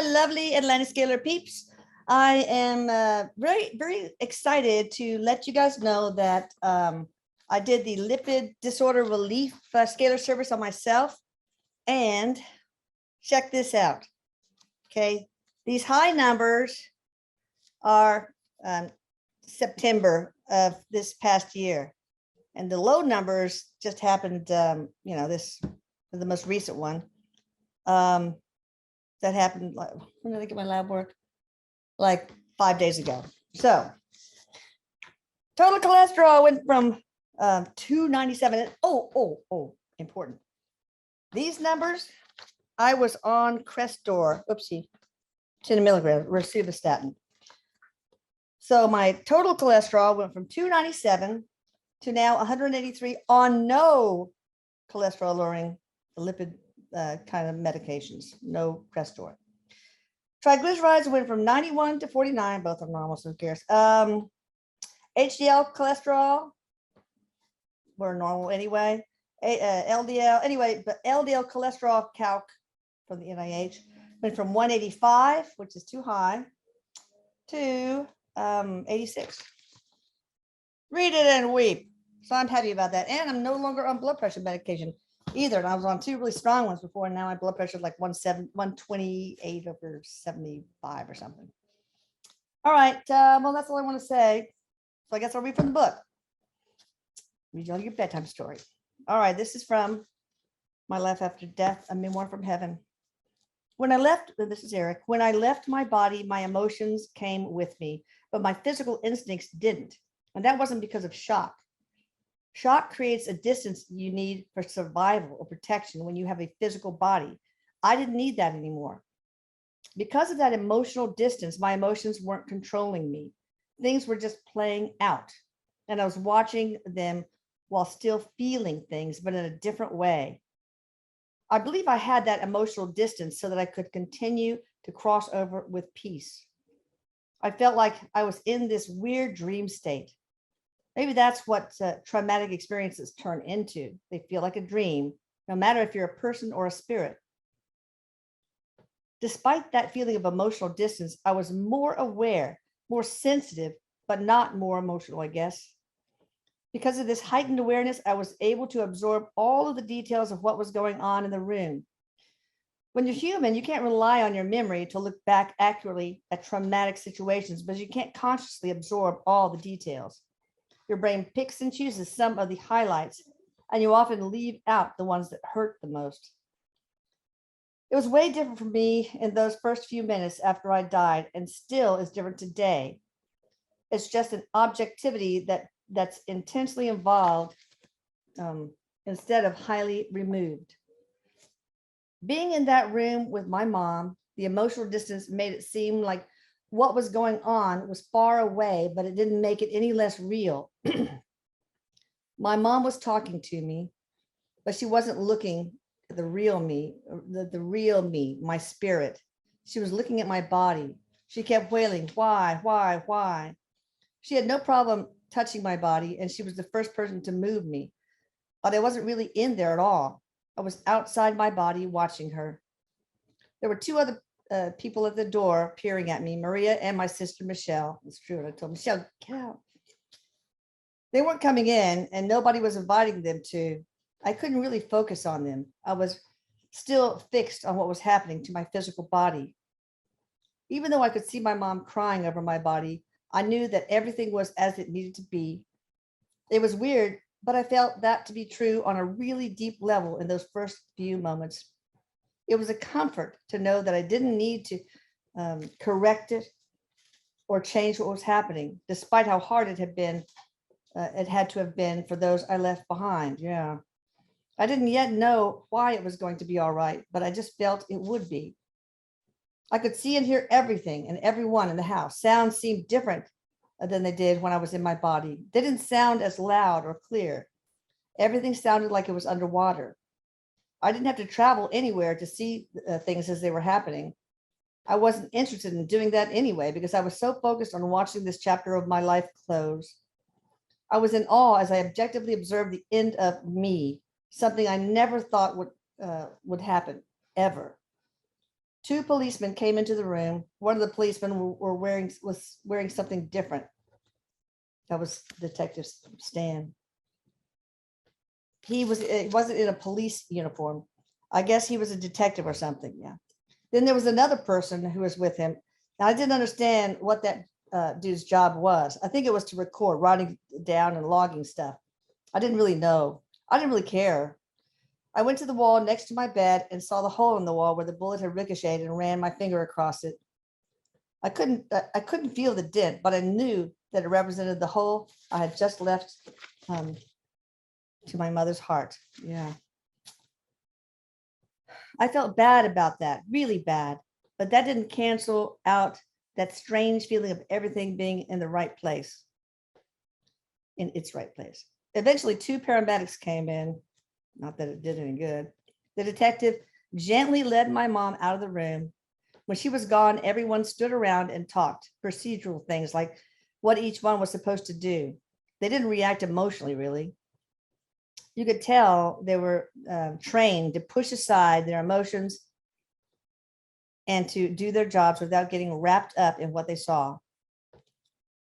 my lovely Atlantis Scalar peeps. I am very excited to let you guys know that I did the lipid disorder relief scalar service on myself. And check this out. Okay, these high numbers are September of this past year. And the low numbers just happened, this the most recent one. That happened, like, when did I get my lab work? Like 5 days ago. So total cholesterol went from 297. Oh, important. These numbers, I was on Crestor, 10 milligrams, rosuvastatin. So my total cholesterol went from 297 to now 183 on no cholesterol lowering lipid kind of medications, no Crestor. Triglycerides went from 91 to 49, both are normal, so who cares? HDL cholesterol were normal anyway. LDL, anyway, but LDL cholesterol calc from the NIH went from 185, which is too high, to 86. Read it and weep. So I'm happy about that. And I'm no longer on blood pressure medication either. And I was on two really strong ones before, and now my blood pressure is like 128 over 75 or something. All right. Well, that's all I want to say. So I guess I'll read from the book. Read you all your bedtime story. All right. This is from My Life After Death, a memoir from heaven. When I left, this is Eric, when I left my body, my emotions came with me, but my physical instincts didn't. And that wasn't because of shock. Shock creates a distance you need for survival or protection when you have a physical body. I didn't need that anymore. Because of that emotional distance, my emotions weren't controlling me. Things were just playing out. And I was watching them while still feeling things, but in a different way. I believe I had that emotional distance so that I could continue to cross over with peace. I felt like I was in this weird dream state. Maybe that's what traumatic experiences turn into. They feel like a dream, no matter if you're a person or a spirit. Despite that feeling of emotional distance, I was more aware, more sensitive, but not more emotional, I guess. Because of this heightened awareness, I was able to absorb all of the details of what was going on in the room. When you're human, you can't rely on your memory to look back accurately at traumatic situations, but you can't consciously absorb all the details. Your brain picks and chooses some of the highlights, and you often leave out the ones that hurt the most. It was way different for me in those first few minutes after I died, and still is different today. It's just an objectivity that's intensely involved instead of highly removed. Being in that room with my mom, the emotional distance made it seem like what was going on was far away, but it didn't make it any less real. My mom was talking to me, but she wasn't looking at the real me, the real me, my spirit. She was looking at my body. She kept wailing, why? She had no problem touching my body, and she was the first person to move me. But I wasn't really in there at all. I was outside my body watching her. There were two other people at the door peering at me, Maria and my sister, Michelle. It's true. I told Michelle, get out. They weren't coming in, and nobody was inviting them to. I couldn't really focus on them. I was still fixed on what was happening to my physical body. Even though I could see my mom crying over my body, I knew that everything was as it needed to be. It was weird, but I felt that to be true on a really deep level in those first few moments. It was a comfort to know that I didn't need to correct it or change what was happening, despite how hard it had been. It had to have been for those I left behind. Yeah. I didn't yet know why it was going to be all right, but I just felt it would be. I could see and hear everything and everyone in the house. Sounds seemed different than they did when I was in my body. They didn't sound as loud or clear. Everything sounded like it was underwater. I didn't have to travel anywhere to see things as they were happening. I wasn't interested in doing that anyway, because I was so focused on watching this chapter of my life close. I was in awe as I objectively observed the end of me, something I never thought would happen, ever. Two policemen came into the room. One of the policemen was wearing something different. That was Detective Stan. It wasn't in a police uniform. I guess he was a detective or something. Yeah. Then there was another person who was with him. Now, I didn't understand what that dude's job was. I think it was to record, writing down and logging stuff. I didn't really know. I didn't really care. I went to the wall next to my bed and saw the hole in the wall where the bullet had ricocheted and ran my finger across it. I couldn't feel the dent, but I knew that it represented the hole I had just left to my mother's heart. Yeah. I felt bad about that, really bad, but that didn't cancel out that strange feeling of everything being in the right place, in its right place. Eventually, two paramedics came in. Not that it did any good. The detective gently led my mom out of the room. When she was gone, everyone stood around and talked procedural things like what each one was supposed to do. They didn't react emotionally, really. You could tell they were trained to push aside their emotions and to do their jobs without getting wrapped up in what they saw.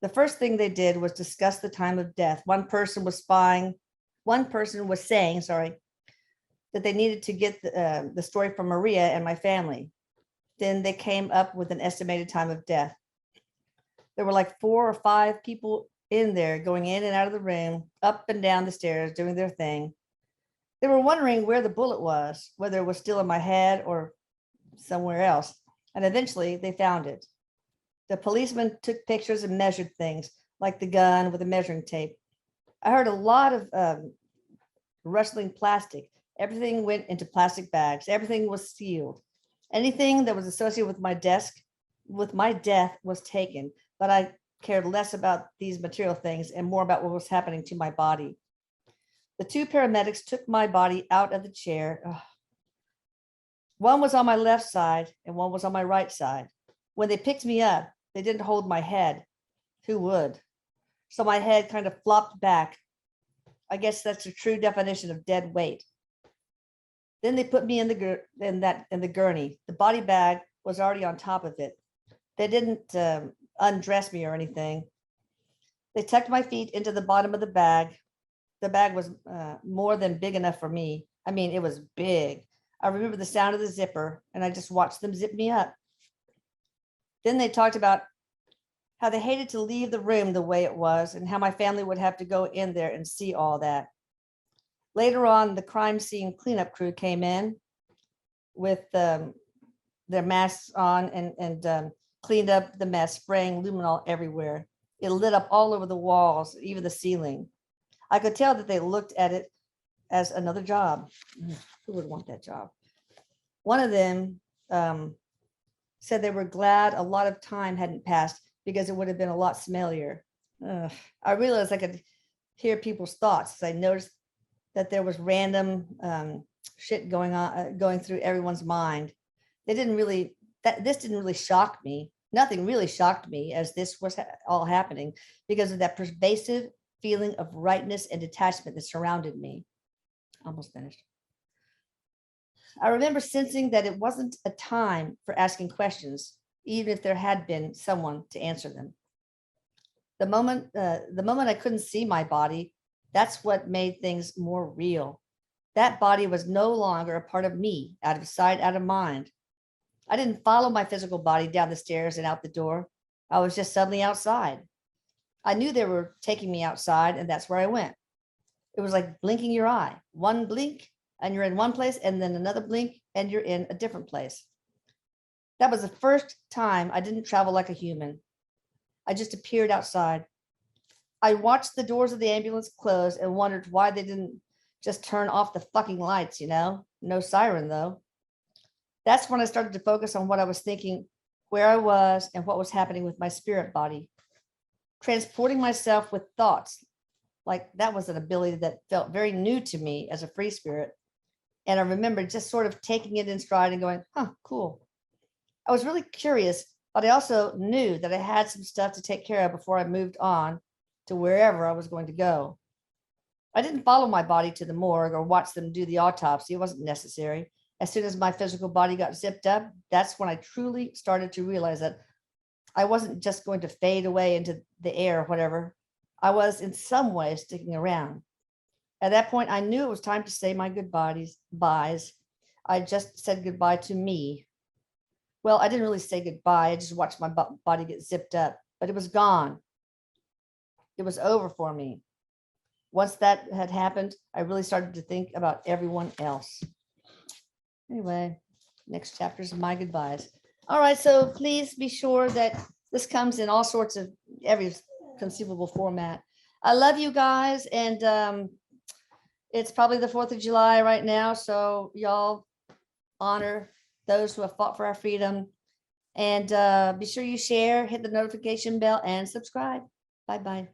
The first thing they did was discuss the time of death. One person was saying, that they needed to get the story from Maria and my family. Then they came up with an estimated time of death. There were like 4 or 5 people in there going in and out of the room, up and down the stairs, doing their thing. They were wondering where the bullet was, whether it was still in my head or somewhere else. And eventually they found it. The policeman took pictures and measured things, like the gun with a measuring tape. I heard a lot of rustling plastic. Everything went into plastic bags. Everything was sealed. Anything that was associated with my death was taken, but I cared less about these material things and more about what was happening to my body. The two paramedics took my body out of the chair. Ugh. One was on my left side and one was on my right side. When they picked me up, they didn't hold my head. Who would? So my head kind of flopped back. I guess that's a true definition of dead weight. Then they put me in the gurney. The body bag was already on top of it. They didn't undress me or anything. They tucked my feet into the bottom of the bag. The bag was more than big enough for me. I mean, it was big. I remember the sound of the zipper, and I just watched them zip me up. Then they talked about how they hated to leave the room the way it was and how my family would have to go in there and see all that. Later on, the crime scene cleanup crew came in with their masks on and cleaned up the mess, spraying luminol everywhere. It lit up all over the walls, even the ceiling. I could tell that they looked at it as another job. Who would want that job? One of them said they were glad a lot of time hadn't passed because it would have been a lot smellier. I realized I could hear people's thoughts as I noticed that there was random shit going through everyone's mind. This didn't really shock me. Nothing really shocked me as this was all happening because of that pervasive feeling of rightness and detachment that surrounded me. Almost finished. I remember sensing that it wasn't a time for asking questions, even if there had been someone to answer them. The moment I couldn't see my body, that's what made things more real. That body was no longer a part of me, out of sight, out of mind. I didn't follow my physical body down the stairs and out the door. I was just suddenly outside. I knew they were taking me outside, and that's where I went. It was like blinking your eye. One blink, and you're in one place, and then another blink, and you're in a different place. That was the first time I didn't travel like a human. I just appeared outside. I watched the doors of the ambulance close and wondered why they didn't just turn off the fucking lights, No siren, though. That's when I started to focus on what I was thinking, where I was, and what was happening with my spirit body. Transporting myself with thoughts, like that was an ability that felt very new to me as a free spirit. And I remember just sort of taking it in stride and going, cool. I was really curious, but I also knew that I had some stuff to take care of before I moved on to wherever I was going to go. I didn't follow my body to the morgue or watch them do the autopsy. It wasn't necessary. As soon as my physical body got zipped up, that's when I truly started to realize that I wasn't just going to fade away into the air or whatever. I was in some way sticking around. At that point, I knew it was time to say my goodbyes. I just said goodbye to me. Well, I didn't really say goodbye. I just watched my body get zipped up, but it was gone. It was over for me. Once that had happened, I really started to think about everyone else. Anyway, next chapter is my goodbyes. All right, so please be sure that this comes in all sorts of every conceivable format. I love you guys, and it's probably the 4th of July right now, so y'all honor those who have fought for our freedom. And be sure you share, hit the notification bell, and subscribe. Bye-bye.